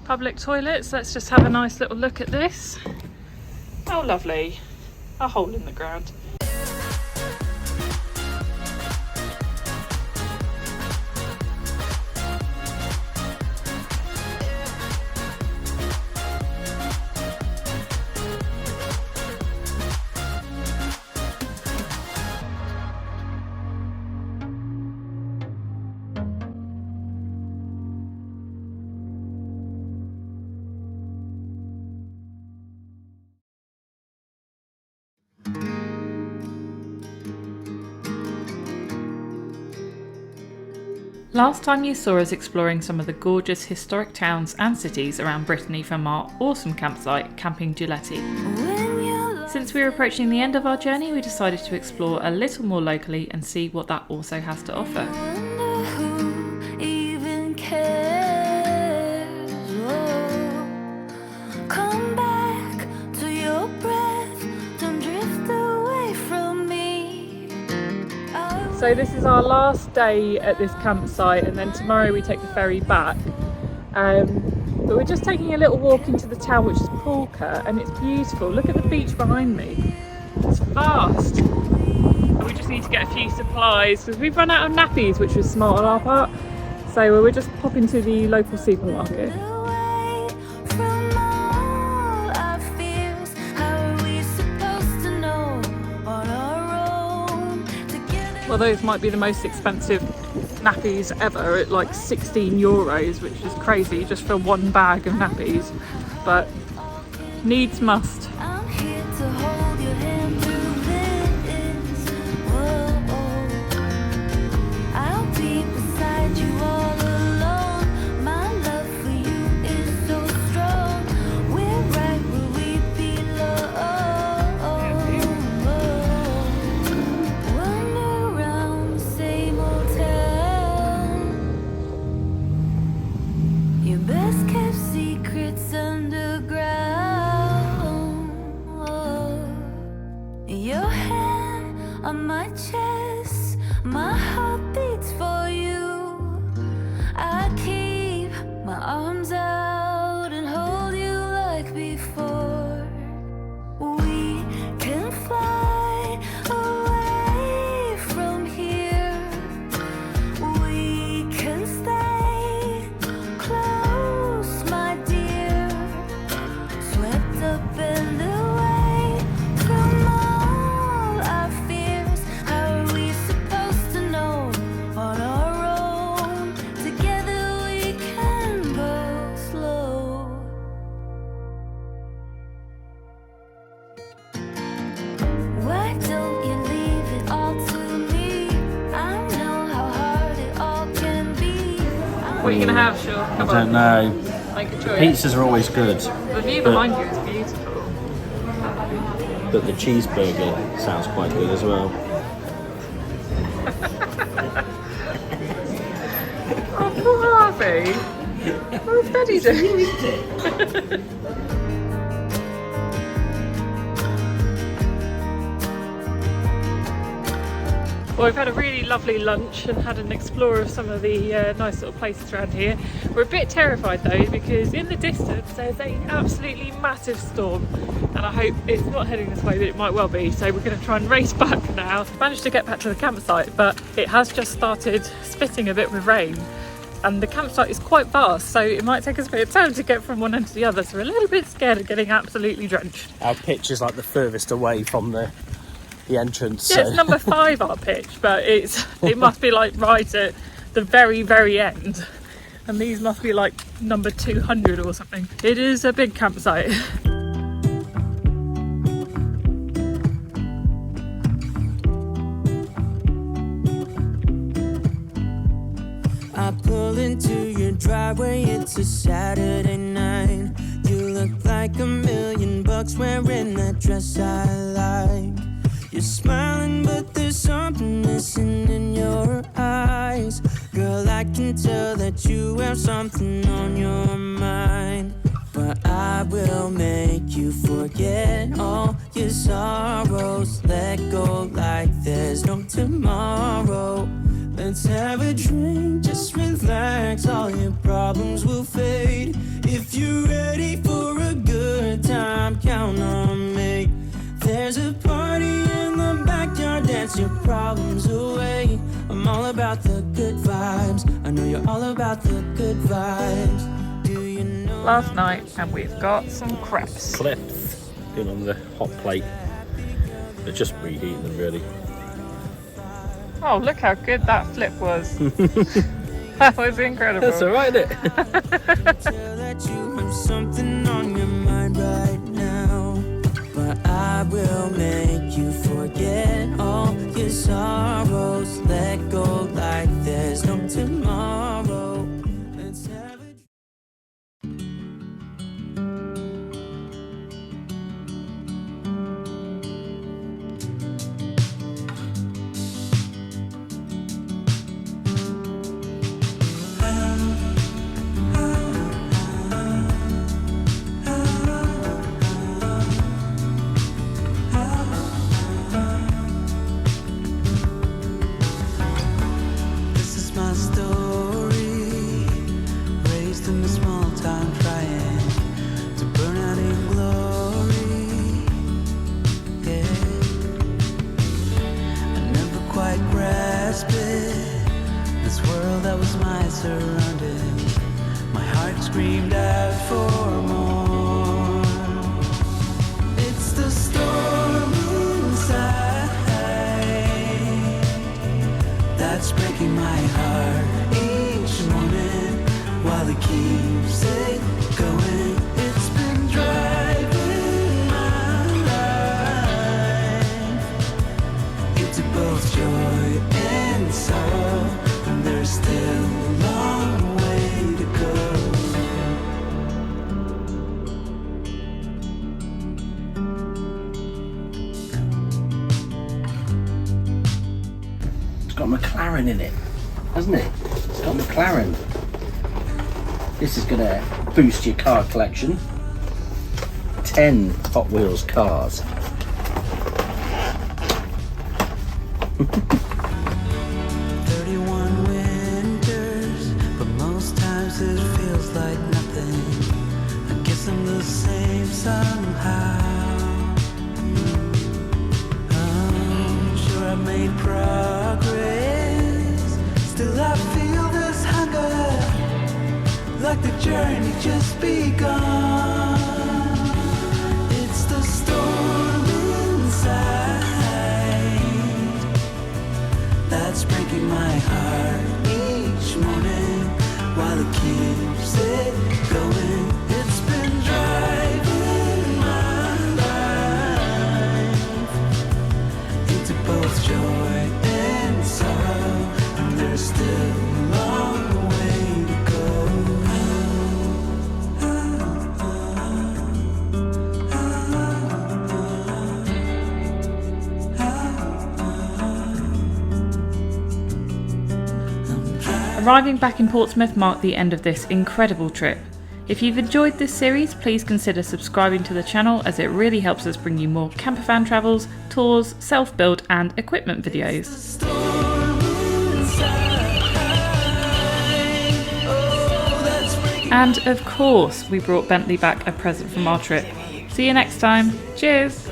public toilets. Let's just have a nice little look at this. Oh, lovely. A hole in the ground. Last time you saw us exploring some of the gorgeous historic towns and cities around Brittany from our awesome campsite, Camping Giuletti. Since we were approaching the end of our journey, we decided to explore a little more locally and see what that also has to offer. So this is our last day at this campsite, and then tomorrow we take the ferry back. But we're just taking a little walk into the town, which is Pulka, and it's beautiful. Look at the beach behind me. It's vast. And we just need to get a few supplies because we've run out of nappies, which was smart on our part. So we're just popping to the local supermarket. Well, those might be the most expensive nappies ever at like 16 euros, which is crazy just for one bag of nappies, but needs must. What are you going to have, Sean? Come on. I don't know. Make a choice. Pizzas are always good. The view behind you is beautiful. But the cheeseburger sounds quite good as well. Oh, poor Harvey. What's Daddy doing? Well, we've had a really lovely lunch and had an explore of some of the nice little places around here. We're a bit terrified though, because in the distance there's an absolutely massive storm, and I hope it's not heading this way, but it might well be. So we're going to try and race back now. Managed to get back to the campsite, but it has just started spitting a bit with rain, and the campsite is quite vast, so it might take us a bit of time to get from one end to the other. So we're a little bit scared of getting absolutely drenched. Our pitch is like the furthest away from the entrance. Yeah, it's number 5 our pitch, but it must be like right at the very end, and these must be like number 200 or something. It is a big campsite. I pull into your driveway, it's a Saturday night. You look like $1,000,000 wearing that dress I like. You're smiling, but there's something missing in your eyes. Girl, I can tell that you have something on your mind. But I will make you forget all your sorrows. Let go like there's no tomorrow. Let's have a drink, just relax, all your problems will fade. If you puts your problems away. I'm all about the good vibes. I know you're all about the good vibes. Do you know? Last night, and we've got some crepes. Clips in on the hot plate. They're just reheating them, really. Oh, look how good that flip was. That was incredible. That's alright, isn't it? Tell that you have something on your mind right now, but I will make you forget all your sorrows. Let go like there's no tomorrow. Let's have a This is my story, raised in a small town, trying to burn out in glory. Yeah, I never quite grasped it. This world that was my surroundings, my heart screamed out for more. It's the storm inside that's breaking my heart each morning while it keeps it going. It's been driving my life into both joy and sorrow, and there's still a long way to go. It's got McLaren in it, hasn't it? It's got McLaren. This is going to boost your car collection. 10 Hot Wheels cars. 31 winters, but most times it feels like nothing. I guess I'm the same somehow. I'm sure I've made progress. Still I feel this hunger, like the journey just begun. It's the storm inside that's breaking my heart each morning while it keeps it going. It's been driving my life into both joy and sorrow, and there's still a long way to go. Arriving back in Portsmouth marked the end of this incredible trip. If you've enjoyed this series, please consider subscribing to the channel, as it really helps us bring you more campervan travels, tours, self-build and equipment videos. And of course, we brought Bentley back a present from our trip. See you next time. Cheers!